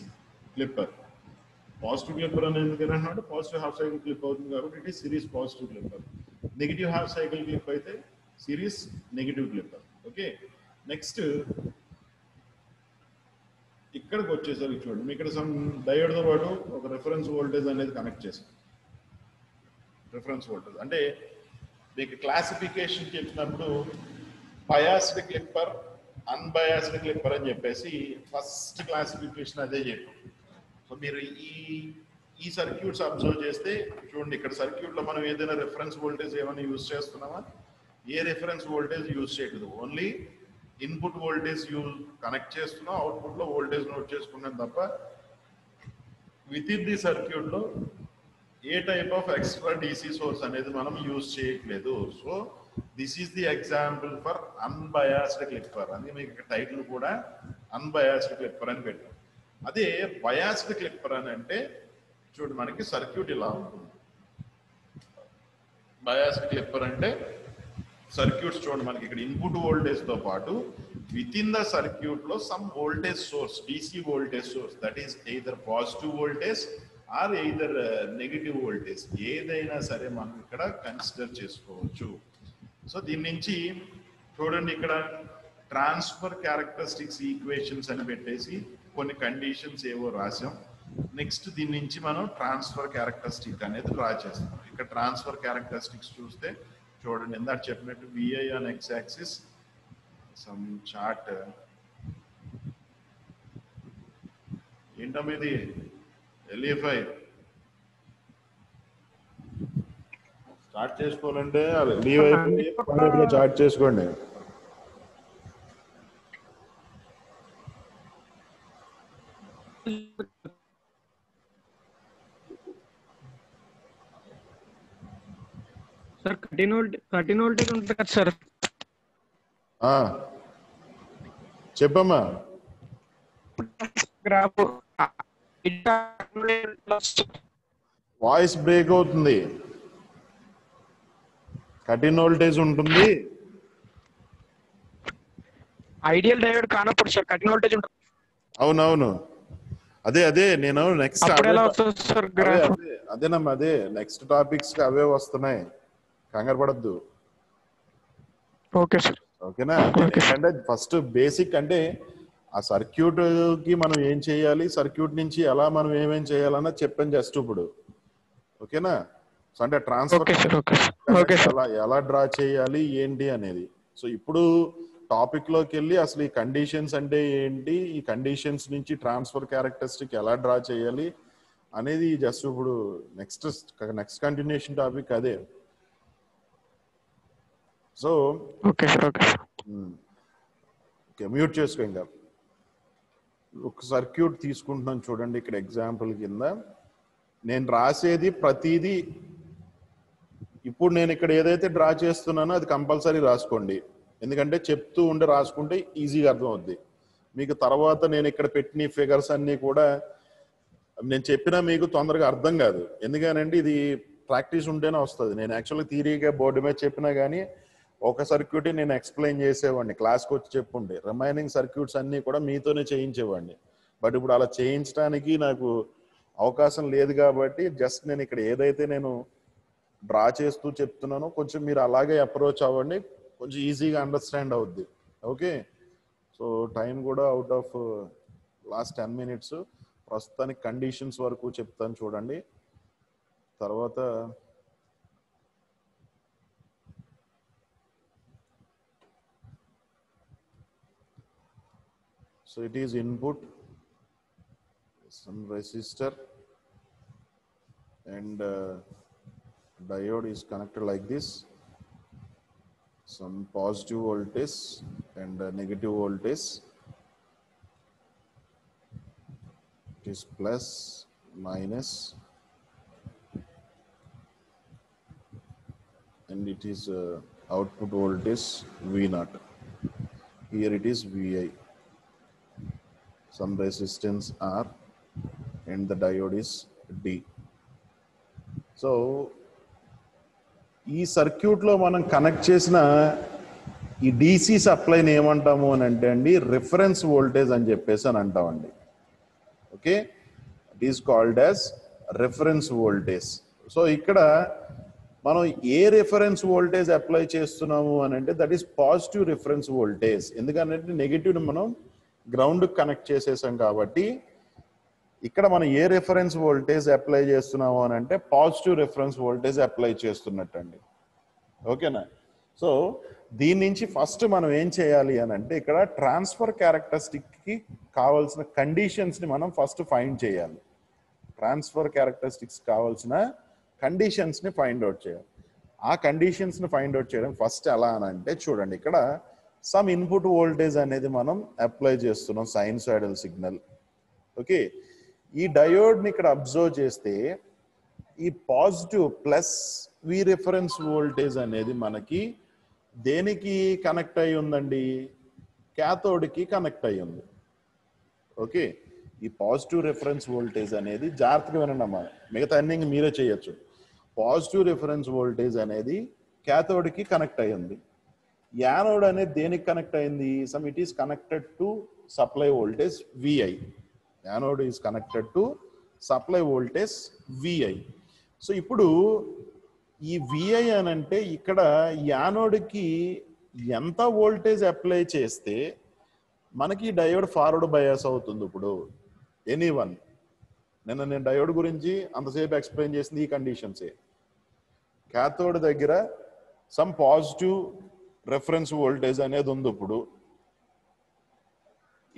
clipper positive clipper అని ఎందుకని అంటే పాజిటివ్ హాఫ్ సైకిల్ క్లిప్ అవుతుంది కాబట్టి it is series positive clipper. Negative half cycle clip అయితే series negative clipper. Okay, next ఇక్కడికి వచ్చేసరికి చూడండి, ఇక్కడ సమ్ డయోడ్తో పాటు ఒక రిఫరెన్స్ వోల్టేజ్ అనేది కనెక్ట్ చేసాం. రిఫరెన్స్ వోల్టేజ్ అంటే మీకు క్లాసిఫికేషన్ చెప్పినప్పుడు బయాస్డ్ క్లిప్పర్, అన్బయాస్డ్ క్లిప్పర్ అని చెప్పేసి ఫస్ట్ క్లాసిఫికేషన్ అదే చెప్పాం. సో మీరు ఈ సర్క్యూట్స్ అబ్జర్వ్ చేస్తే చూడండి, ఇక్కడ సర్క్యూట్లో మనం ఏదైనా రిఫరెన్స్ వోల్టేజ్ ఏమైనా యూజ్ చేస్తున్నామా? ఏ రిఫరెన్స్ వోల్టేజ్ యూజ్ చేయట్లేదు, ఓన్లీ ఇన్పుట్ వోల్టేజ్ కనెక్ట్ చేస్తున్నాం, అవుట్పుట్ లో వోల్టేజ్ నోట్ చేసుకున్నాం తప్ప విత్ ఇన్ ది సర్క్యూట్ లో ఏ type of extra DC source అనేది మనం యూజ్ చేయట్లేదు. So this is the example for unbiased clipper అని మీకు టైటిల్ కూడా అన్బయాస్డ్ క్లిప్పర్ అని పెట్టాం. అదే బయాస్డ్ క్లిప్పర్ అని అంటే చూడు మనకి సర్క్యూట్ ఇలా ఉంటుంది. బయాస్డ్ క్లిప్పర్ అంటే సర్క్యూట్స్ చూడండి మనకి ఇక్కడ ఇన్పుట్ వోల్టేజ్ తో పాటు విత్ ఇన్ ద సర్క్యూట్ లో some voltage source, DC voltage source, that is either positive voltage or either negative voltage, ఏదైనా సరే మనం ఇక్కడ కన్సిడర్ చేసుకోవచ్చు. సో దీని నుంచి చూడండి ఇక్కడ ట్రాన్స్ఫర్ క్యారెక్టరిస్టిక్స్ ఈక్వేషన్స్ అని పెట్టేసి కొన్ని కండిషన్స్ ఏవో రాసాం. నెక్స్ట్ దీని నుంచి మనం ట్రాన్స్ఫర్ క్యారెక్టరిస్టిక్ అనేది డ్రా చేస్తాం. ఇక్కడ ట్రాన్స్ఫర్ క్యారెక్టరిస్టిక్స్ చూస్తే చూడండి ఇందాక చెప్పినట్టు VI on X axis, some chart ఏంటమ్మా ఇది ఎల్ఈ5 స్టార్ట్ చేసుకోవాలంటే ఎల్ఈ5 చార్ట్ చేసుకోండి. సార్ కటిన్ వోల్టేజ్ ఉంటుంది కదా సార్. చెప్పమ్మా. వాయిస్ బ్రేక్ అవుతుంది. కటిన్ వోల్టేజ్ ఉంటుంది. ఐడియల్ డయోడ్ కానప్పుడు సార్ కటిన్ వోల్టేజ్ ఉంటుంది. అవునవును, అదే నేను నెక్స్ట్ అదేనమ్మా, అదే నెక్స్ట్ టాపిక్స్ కి అవే వస్తున్నాయి, కంగారు పడద్దు. ఓకే సార్, ఓకేనా. అంటే ఫస్ట్ బేసిక్ అంటే ఆ సర్క్యూట్ కి మనం ఏం చేయాలి, సర్క్యూట్ నుంచి ఎలా మనం ఏమేం చేయాలన్నది చెప్పాను జస్ట్ ఇప్పుడు. ఓకేనా. సో అంటే ట్రాన్స్ఫర్ ఎలా డ్రా చేయాలి ఏంటి అనేది. సో ఇప్పుడు టాపిక్ లోకి వెళ్ళి అసలు ఈ కండిషన్స్ అంటే ఏంటి, ఈ కండిషన్స్ నుంచి ట్రాన్స్ఫర్ క్యారెక్టరిస్టిక్ ఎలా డ్రా చేయాలి అనేది జస్ట్ ఇప్పుడు నెక్స్ట్ కంటిన్యూషన్ టాపిక్ అదే. సో ఓకే మ్యూట్ చేసుకో. ఇంకా ఒక సర్క్యూట్ తీసుకుంటున్నాను చూడండి. ఇక్కడ ఎగ్జాంపుల్ కింద నేను రాసేది ప్రతిదీ ఇప్పుడు నేను ఇక్కడ ఏదైతే డ్రా చేస్తున్నానో అది కంపల్సరీ రాసుకోండి. ఎందుకంటే చెప్తూ ఉండి రాసుకుంటే ఈజీగా అర్థం అవుద్ది మీకు. తర్వాత నేను ఇక్కడ పెట్టిన ఫిగర్స్ అన్నీ కూడా నేను చెప్పినా మీకు తొందరగా అర్థం కాదు. ఎందుకనంటే ఇది ప్రాక్టీస్ ఉంటేనే వస్తుంది. నేను యాక్చువల్గా థియరీగా బోర్డు మీద చెప్పినా కానీ ఒక సర్క్యూట్ నేను ఎక్స్ప్లెయిన్ చేసేవాడిని, క్లాస్కి వచ్చి చెప్పుండే. రిమైనింగ్ సర్క్యూట్స్ అన్నీ కూడా మీతోనే చేయించేవాడిని. బట్ ఇప్పుడు అలా చేయించడానికి నాకు అవకాశం లేదు కాబట్టి జస్ట్ నేను ఇక్కడ ఏదైతే నేను డ్రా చేస్తూ చెప్తున్నానో కొంచెం మీరు అలాగే అప్రోచ్ అవ్వండి, కొంచెం ఈజీగా అండర్స్టాండ్ అవుద్ది. ఓకే. సో టైం కూడా అవుట్ ఆఫ్ లాస్ట్ 10 minutes. ప్రస్తుతానికి కండిషన్స్ వరకు చెప్తాను చూడండి. తర్వాత so it is input, some resistor and diode is connected like this, some positive voltage and negative voltage, it is plus minus and it is output voltage V0, here it is Vi, some resistance R and the diode is D. So ఈ circuit లో మనం connect చేసిన ఈ DC సప్లైని ఏమంటాము అని అంటే అండి reference voltage అని చెప్పేసి అని అంటామండి. Okay, it is called as reference voltage. So ఇక్కడ మనం ఏ రిఫరెన్స్ వోల్టేజ్ అప్లై చేస్తున్నాము అని అంటే that is positive reference voltage. ఎందుకంటే నెగిటివ్ మనం గ్రౌండ్ కనెక్ట్ చేసేసాం కాబట్టి ఇక్కడ మనం ఏ రిఫరెన్స్ వోల్టేజ్ అప్లై చేస్తున్నాము అని అంటే పాజిటివ్ రిఫరెన్స్ వోల్టేజ్ అప్లై చేస్తున్నట్టండి. ఓకేనా. సో దీని నుంచి ఫస్ట్ మనం ఏం చేయాలి అని అంటే ఇక్కడ ట్రాన్స్ఫర్ క్యారెక్టరిస్టిక్ కి కావాల్సిన కండిషన్స్ ని మనం ఫస్ట్ ఫైండ్ చేయాలి. ట్రాన్స్ఫర్ క్యారెక్టరిస్టిక్స్ కావాల్సిన కండిషన్స్ ని ఫైండ్ అవుట్ చేయాలి. ఆ కండిషన్స్ ని ఫైండ్ అవుట్ చేయడం ఫస్ట్ ఎలా అని అంటే చూడండి ఇక్కడ సమ్ ఇన్పుట్ వోల్టేజ్ అనేది మనం అప్లై చేస్తున్నాం సైనూసోయిడల్ సిగ్నల్. ఓకే, ఈ డయోడ్ని ఇక్కడ అబ్జర్వ్ చేస్తే ఈ positive plus V reference voltage అనేది మనకి దేనికి కనెక్ట్ అయి ఉందండి? క్యాథోడ్కి కనెక్ట్ అయి ఉంది. ఓకే, ఈ పాజిటివ్ రిఫరెన్స్ వోల్టేజ్ అనేది జాగ్రత్తగా వినండి అమ్మా, మిగతా అన్ని మీరే చేయొచ్చు. పాజిటివ్ రిఫరెన్స్ వోల్టేజ్ అనేది క్యాథోడ్కి కనెక్ట్ అయి ఉంది. యానోడ్ అనేది దేనికి కనెక్ట్ అయింది? Some it is connected to supply voltage VI. Anode is connected to supply voltage VI. So ఇప్పుడు ఈ విఐ అని అంటే ఇక్కడ యానోడ్కి ఎంత వోల్టేజ్ అప్లై చేస్తే మనకి డయోడ్ ఫార్వర్డ్ బయాస్ అవుతుంది? ఇప్పుడు ఎనీవన్, నేను డయోడ్ గురించి అంతసేపు ఎక్స్ప్లెయిన్ చేసింది ఈ కండిషన్సే. క్యాథోడ్ దగ్గర సమ్ పాజిటివ్ రెఫరెన్స్ వోల్టేజ్ అనేది ఉంది. ఇప్పుడు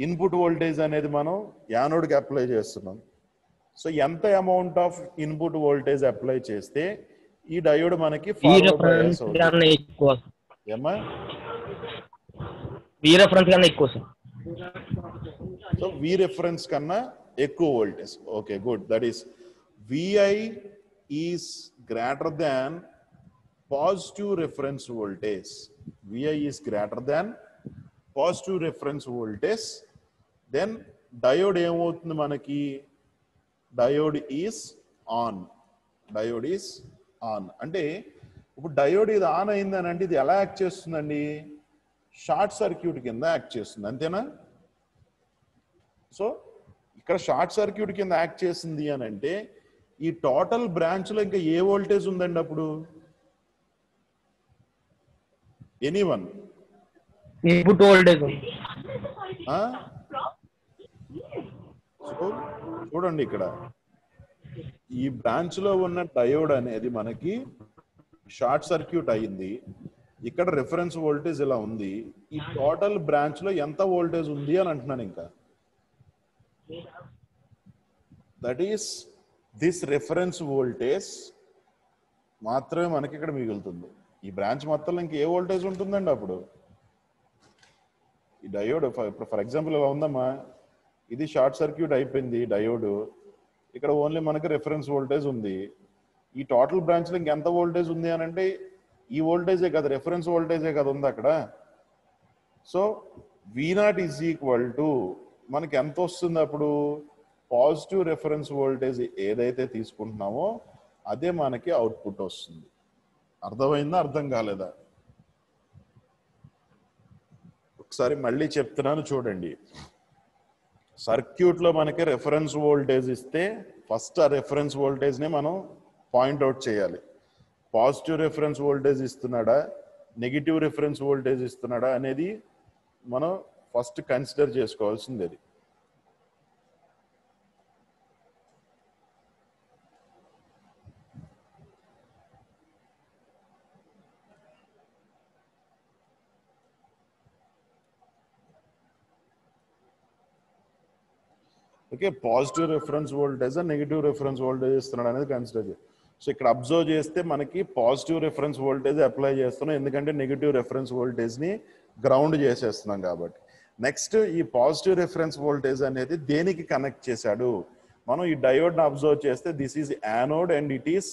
ఇన్పుట్ వోల్టేజ్ అనేది మనం యానోడ్కి అప్లై చేస్తున్నాం. సో ఎంత amount of input voltage apply చేస్తే ఈ డయోడ్ మనకి ఫార్వర్డ్ బయాస్ అవుతుంది? ఏమా వి రెఫరెన్స్ కన్నా ఎక్కువ సార్. సో వి రెఫరెన్స్ కన్నా ఎక్కువ voltage. Okay, good. That is VI is greater than positive reference voltage. VI is greater than positive reference voltage. Then diode ఏమవుతుంది మనకి? Diode is on. Diode is on అంటే ఇప్పుడు diode ఇది on అయిందని అంటే ఇది ఎలా యాక్ట్ చేస్తుందండి? షార్ట్ సర్క్యూట్ కింద యాక్ట్ చేస్తుంది, అంతేనా? సో ఇక్కడ షార్ట్ సర్క్యూట్ కింద యాక్ట్ చేసింది అని అంటే ఈ టోటల్ బ్రాంచ్ లో ఇంకా ఏ వోల్టేజ్ ఉందండి అప్పుడు? ఎనీవన్? Input voltage. చూడండి, ఇక్కడ ఈ బ్రాంచ్ లో ఉన్న డయోడ్ అనేది మనకి షార్ట్ సర్క్యూట్ అయింది. ఇక్కడ రిఫరెన్స్ వోల్టేజ్ ఇలా ఉంది. ఈ టోటల్ బ్రాంచ్ లో ఎంత వోల్టేజ్ ఉంది అని అంటున్నాను. ఇంకా that is this reference voltage మాత్రమే మనకి ఇక్కడ మిగులుతుంది. ఈ బ్రాంచ్ మొత్తంలో ఇంక ఏ వోల్టేజ్ ఉంటుందండి అప్పుడు? ఈ డయోడ్ ఫర్ ఎగ్జాంపుల్ ఇలా ఉందమ్మా, ఇది షార్ట్ సర్క్యూట్ అయిపోయింది డయోడ్. ఇక్కడ ఓన్లీ మనకి రిఫరెన్స్ వోల్టేజ్ ఉంది. ఈ టోటల్ బ్రాంచ్లో ఇంకెంత వోల్టేజ్ ఉంది అని అంటే ఈ వోల్టేజే కదా, రిఫరెన్స్ వోల్టేజే కదా ఉంది అక్కడ. So V0 is equal to మనకి ఎంత వస్తుంది అప్పుడు? పాజిటివ్ రిఫరెన్స్ వోల్టేజ్ ఏదైతే తీసుకుంటున్నామో అదే మనకి అవుట్పుట్ వస్తుంది. అర్థమైందా? అర్థం కాలేదా? ఒకసారి మళ్ళీ చెప్తున్నాను చూడండి. సర్క్యూట్లో మనకి రెఫరెన్స్ వోల్టేజ్ ఇస్తే ఫస్ట్ ఆ రెఫరెన్స్ వోల్టేజ్ని మనం పాయింట్అవుట్ చేయాలి. పాజిటివ్ రెఫరెన్స్ వోల్టేజ్ ఇస్తున్నాడా, నెగిటివ్ రెఫరెన్స్ వోల్టేజ్ ఇస్తున్నాడా అనేది మనం ఫస్ట్ కన్సిడర్ చేసుకోవాల్సింది. అది okay. Positive reference voltage negative reference voltage ఇస్తున్నాడు అనేది కన్సిడర్ చేయాలి. సో ఇక్కడ అబ్జర్వ్ చేస్తే మనకి పాజిటివ్ రెఫరెన్స్ వోల్టేజ్ అప్లై చేస్తున్నాం, ఎందుకంటే నెగిటివ్ రెఫరెన్స్ వోల్టేజ్ని గ్రౌండ్ చేసేస్తున్నాం కాబట్టి. నెక్స్ట్ ఈ పాజిటివ్ రెఫరెన్స్ వోల్టేజ్ అనేది దేనికి కనెక్ట్ చేశాడు? మనం ఈ డయోడ్ని అబ్జర్వ్ చేస్తే this is anode and it is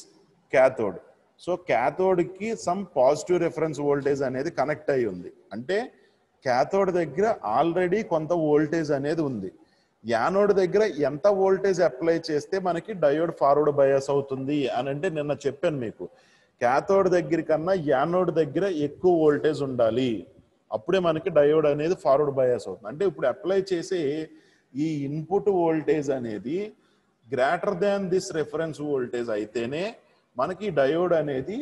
cathode. So క్యాథోడ్కి సమ్ పాజిటివ్ రెఫరెన్స్ వోల్టేజ్ అనేది కనెక్ట్ అయి ఉంది. అంటే క్యాథోడ్ దగ్గర ఆల్రెడీ కొంత వోల్టేజ్ అనేది ఉంది. యానోడ్ దగ్గర ఎంత వోల్టేజ్ అప్లై చేస్తే మనకి డయోడ్ ఫార్వర్డ్ బయాస్ అవుతుంది అని అంటే నిన్న చెప్పాను మీకు, క్యాథోడ్ దగ్గర కన్నా యానోడ్ దగ్గర ఎక్కువ వోల్టేజ్ ఉండాలి, అప్పుడే మనకి డయోడ్ అనేది ఫార్వర్డ్ బయాస్ అవుతుంది. అంటే ఇప్పుడు అప్లై చేసే ఈ ఇన్పుట్ వోల్టేజ్ అనేది greater than this reference voltage అయితేనే మనకి డయోడ్ అనేది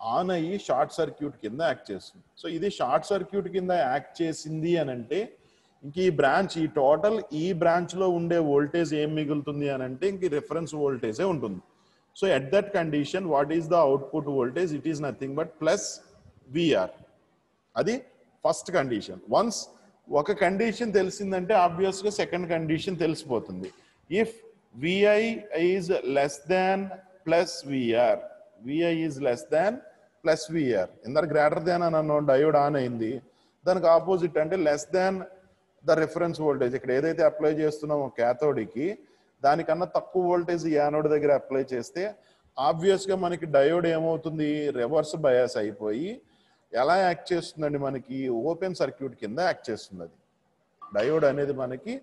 ఆన్ అయ్యి షార్ట్ సర్క్యూట్ కింద యాక్ట్ చేస్తుంది. సో ఇది షార్ట్ సర్క్యూట్ కింద యాక్ట్ చేసింది అని అంటే ఇంక ఈ బ్రాంచ్, ఈ టోటల్ ఈ బ్రాంచ్ లో ఉండే వోల్టేజ్ ఏం మిగులుతుంది అని అంటే ఇంక రిఫరెన్స్ వోల్టేజే ఉంటుంది. So at that condition what is the output voltage? It is nothing but plus VR. అది ఫస్ట్ కండిషన్. వన్స్ ఒక కండిషన్ తెలిసిందంటే ఆబ్వియస్ గా సెకండ్ కండిషన్ తెలిసిపోతుంది. If VI is less than plus VR, VI is less than plus VR, ఇందరు greater than అని అన్నాం, diode on అయింది. దానికి ఆపోజిట్ అంటే less than the reference voltage. ఇక్కడ ఏదైతే అప్లై చేస్తున్నామో క్యాథోడ్కి దానికన్నా తక్కువ వోల్టేజ్ యానోడ్ దగ్గర అప్లై చేస్తే ఆబ్వియస్గా మనకి డయోడ్ ఏమవుతుంది, రివర్స్ బయాస్ అయిపోయి ఎలా యాక్ట్ చేస్తుందండి, మనకి ఓపెన్ సర్క్యూట్ కింద యాక్ట్ చేస్తుంది. అది డయోడ్ అనేది మనకి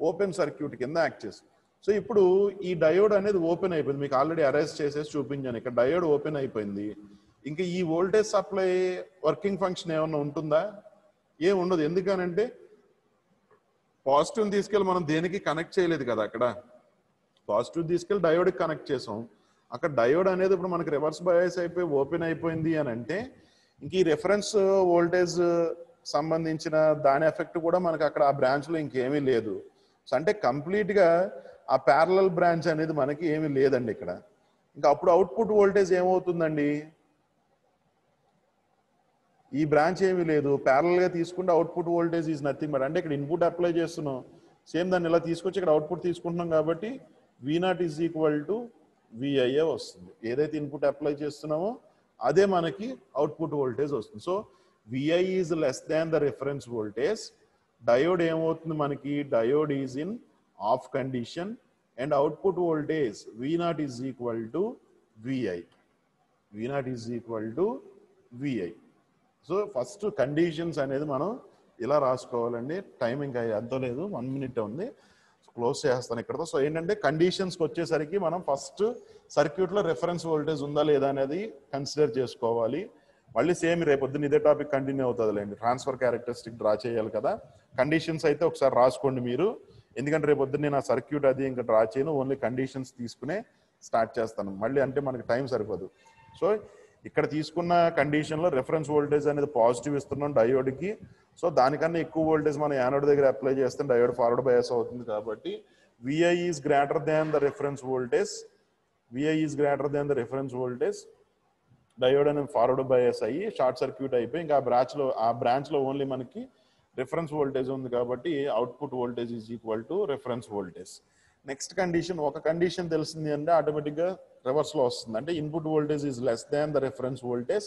ఓపెన్ సర్క్యూట్ కింద యాక్ట్ చేస్తుంది. సో ఇప్పుడు ఈ డయోడ్ అనేది ఓపెన్ అయిపోయింది, మీకు ఆల్రెడీ అరెస్ట్ చేసేసి చూపించాను. ఇక్కడ డయోడ్ ఓపెన్ అయిపోయింది. ఇంకా ఈ వోల్టేజ్ సప్లై వర్కింగ్ ఫంక్షన్ ఏమన్నా ఉంటుందా? ఏం ఉండదు. ఎందుకనంటే పాజిటివ్ తీసుకెళ్ళి మనం దేనికి కనెక్ట్ చేయలేదు కదా. అక్కడ పాజిటివ్ తీసుకెళ్ళి డయోడ్కి కనెక్ట్ చేసాం. అక్కడ డయోడ్ అనేది ఇప్పుడు మనకి రివర్స్ బయాస్ అయిపోయి ఓపెన్ అయిపోయింది అని అంటే ఇంక ఈ రిఫరెన్స్ వోల్టేజ్ సంబంధించిన దాని ఎఫెక్ట్ కూడా మనకి అక్కడ ఆ బ్రాంచ్లో ఇంకేమీ లేదు. సో అంటే కంప్లీట్గా ఆ ప్యారలల్ బ్రాంచ్ అనేది మనకి ఏమీ లేదండి ఇక్కడ. ఇంకా అప్పుడు అవుట్పుట్ వోల్టేజ్ ఏమవుతుందండి, ఈ బ్రాంచ్ ఏమీ లేదు, ప్యారలల్గా తీసుకుంటే output voltage is nothing but, అంటే ఇక్కడ ఇన్పుట్ అప్లై చేస్తున్నాం, సేమ్ దాన్ని ఇలా తీసుకొచ్చి ఇక్కడ అవుట్పుట్ తీసుకుంటున్నాం కాబట్టి V0 is equal to VIA వస్తుంది. ఏదైతే ఇన్పుట్ అప్లై చేస్తున్నామో అదే మనకి అవుట్పుట్ వోల్టేజ్ వస్తుంది. So VI is less than the reference voltage. Diode ఏమవుతుంది మనకి, diode is in of condition and output voltage V0 is equal to VI. V0 is equal to VI. So first conditions అనేది మనం ఇలా రాసుకోవాలండి. Time ఇంకా ఎంతో లేదు, 1 minute ఉంది, close చేస్తాను ఇక్కడతో. సో ఏంటంటే కండిషన్స్కి వచ్చేసరికి మనం ఫస్ట్ సర్క్యూట్లో రిఫరెన్స్ వోల్టేజ్ ఉందా లేదా అనేది కన్సిడర్ చేసుకోవాలి. మళ్ళీ సేమ్ రేపొద్దున ఇదే టాపిక్ కంటిన్యూ అవుతుందిలేండి. ట్రాన్స్ఫర్ క్యారెక్టరిస్టిక్ డ్రా చేయాలి కదా. కండిషన్స్ అయితే ఒకసారి రాసుకోండి మీరు, ఎందుకంటే రేపొద్దున నేను ఆ సర్క్యూట్ అది ఇంకా డ్రా చేయను, ఓన్లీ కండిషన్స్ తీసుకునే స్టార్ట్ చేస్తాను మళ్ళీ, అంటే మనకి టైం సరిపోదు. సో ఇక్కడ తీసుకున్న కండిషన్లో రిఫరెన్స్ వోల్టేజ్ అనేది పాజిటివ్ ఇస్తున్నాం డయోడ్కి. సో దానికన్నా ఎక్కువ వోల్టేజ్ మనం యానోడ్ దగ్గర అప్లై చేస్తే డయోడ్ ఫార్వర్డ్ బయాస్ అవుతుంది కాబట్టి VI is greater than the reference voltage. VI is greater than the reference voltage. Diode అనేది ఫార్వర్డ్ బయాస్ అయ్యి షార్ట్ సర్క్యూట్ అయిపోయి ఇంకా ఆ బ్రాంచ్లో ఓన్లీ మనకి రిఫరెన్స్ వోల్టేజ్ ఉంది కాబట్టి output voltage is equal to reference voltage. Next condition, ఒక కండిషన్ తెలిసింది అంటే ఆటోమేటిక్గా రివర్స్లో వస్తుంది. అంటే input voltage is less than the reference voltage.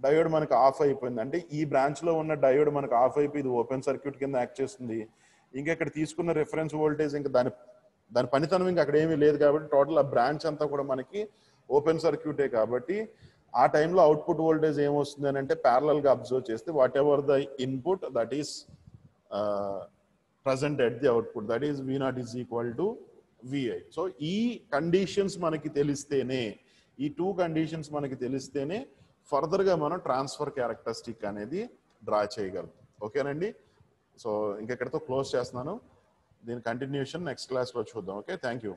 Diode మనకు ఆఫ్ అయిపోయింది, అంటే ఈ బ్రాంచ్లో ఉన్న డయోడ్ మనకు ఆఫ్ అయిపోయి ఇది ఓపెన్ సర్క్యూట్ కింద యాక్ట్ చేస్తుంది. ఇంకా ఇక్కడ తీసుకున్న రిఫరెన్స్ వోల్టేజ్ ఇంకా దాని పనితనం ఇంకా అక్కడ ఏమీ లేదు కాబట్టి టోటల్ ఆ బ్రాంచ్ అంతా కూడా మనకి ఓపెన్ సర్క్యూటే కాబట్టి ఆ టైంలో అవుట్పుట్ వోల్టేజ్ ఏమొస్తుంది అని అంటే ప్యారలల్గా అబ్జర్వ్ చేస్తే what ever the input that is present at the output that is V0 is equal to VI. So ఈ కండిషన్స్ మనకి తెలిస్తేనే, ఈ 2 కండిషన్స్ మనకి తెలిస్తేనే ఫర్దర్గా మనం ట్రాన్స్ఫర్ క్యారెక్టరిస్టిక్ అనేది డ్రా చేయగలం. ఓకేనండి. సో ఇంకెక్కడితో క్లోజ్ చేస్తున్నాను, దీని కంటిన్యూషన్ నెక్స్ట్ క్లాస్లో చూద్దాం. Okay, thank you.